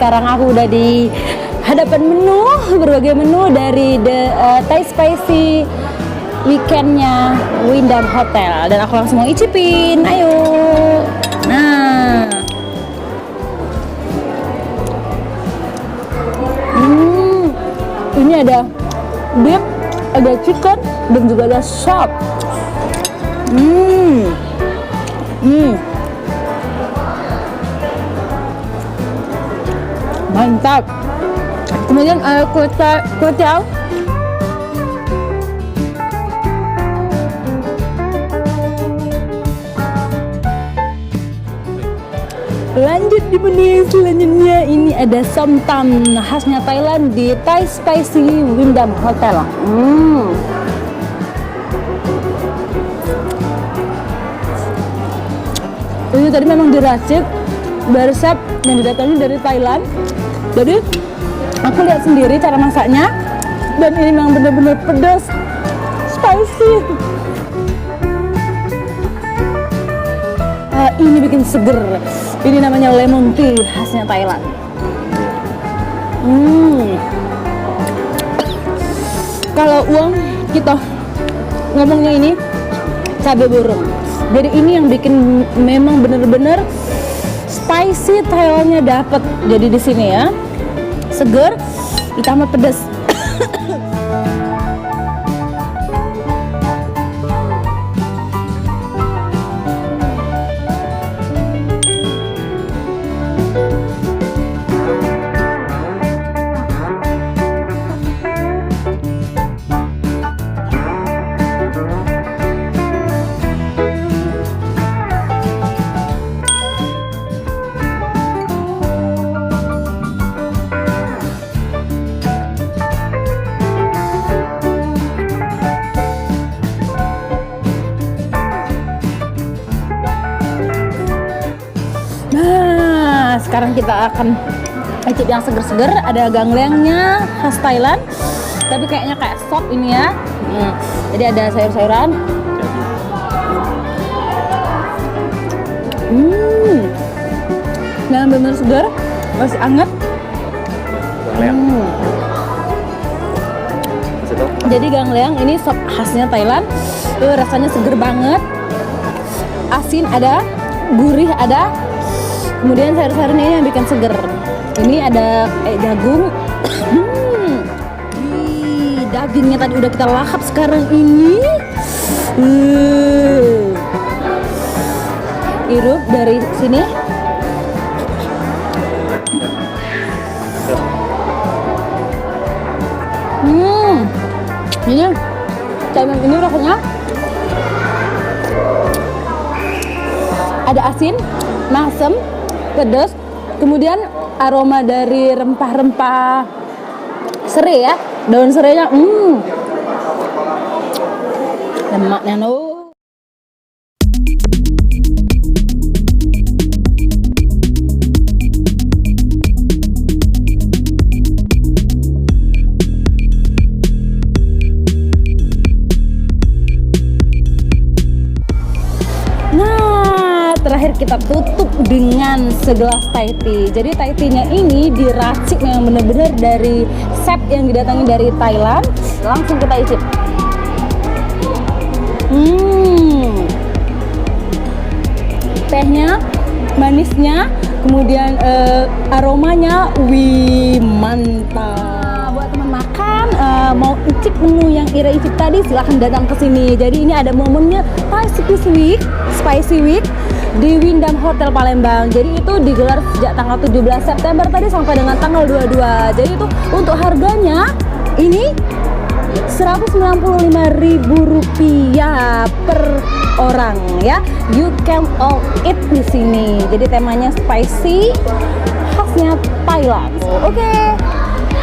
sekarang aku udah di hadapan menu, berbagai menu dari Thai Spicy weekendnya Wyndham Hotel, dan aku langsung mau icipin. Ayo. Nah, ini ada beef, ada chicken, dan juga ada sop. Mantap. Kemudian ada kue tiaw. Lanjut di menu selanjutnya, ini ada somtam khasnya Thailand di Thai Spicy Wyndham Hotel. Ini tadi memang diracik, resep yang didatangi dari Thailand. Jadi aku lihat sendiri cara masaknya, dan ini memang benar-benar pedas, spicy. Ini bikin seger. Ini namanya lemon tea khasnya Thailand. Kalau uang kita ngomongnya ini cabai burung. Jadi ini yang bikin memang bener-bener spicy, Thailandnya dapet. Jadi di sini ya, seger ditambah pedas. Sekarang kita akan icip yang seger-seger. Ada gangleangnya khas Thailand, tapi kayaknya kayak sop ini ya. Jadi ada sayur-sayuran. Dan benar segar, masih hangat. Jadi gangleang ini sop khasnya Thailand. Rasanya seger banget. Asin ada, gurih ada. Kemudian sayur-sayurnya ini yang bikin seger. Ini ada jagung. Dagingnya tadi udah kita lahap, sekarang ini hirup dari sini. Ini caiman ini rasanya ada asin, masam, pedas, kemudian aroma dari rempah-rempah serai ya, daun serainya, lemaknya no. Terakhir kita tutup dengan segelas Thai tea. Jadi Thai tea-nya ini diracik yang benar-benar dari chef yang didatangi dari Thailand. Langsung kita icip. Tehnya, manisnya, kemudian aromanya, mantap. Buat teman makan, mau icip menu yang Ira icip tadi, silahkan datang ke sini. Jadi ini ada momennya Thai Spicy Week di Wyndham Hotel Palembang. Jadi itu digelar sejak tanggal 17 September tadi sampai dengan tanggal 22. Jadi itu untuk harganya ini Rp195.000 per orang ya. You can all eat di sini. Jadi temanya spicy khasnya Thailand. Oke.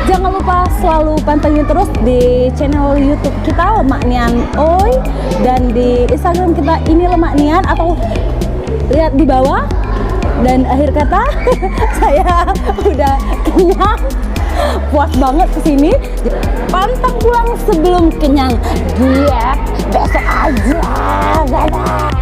Jangan lupa selalu pantengin terus di channel YouTube kita Lemak Nian Oi, dan di Instagram kita ini Lemak Nian, atau lihat di bawah. Dan akhir kata saya udah kenyang, puas banget kesini. Pantang pulang sebelum kenyang. Diet besok aja. Dadah.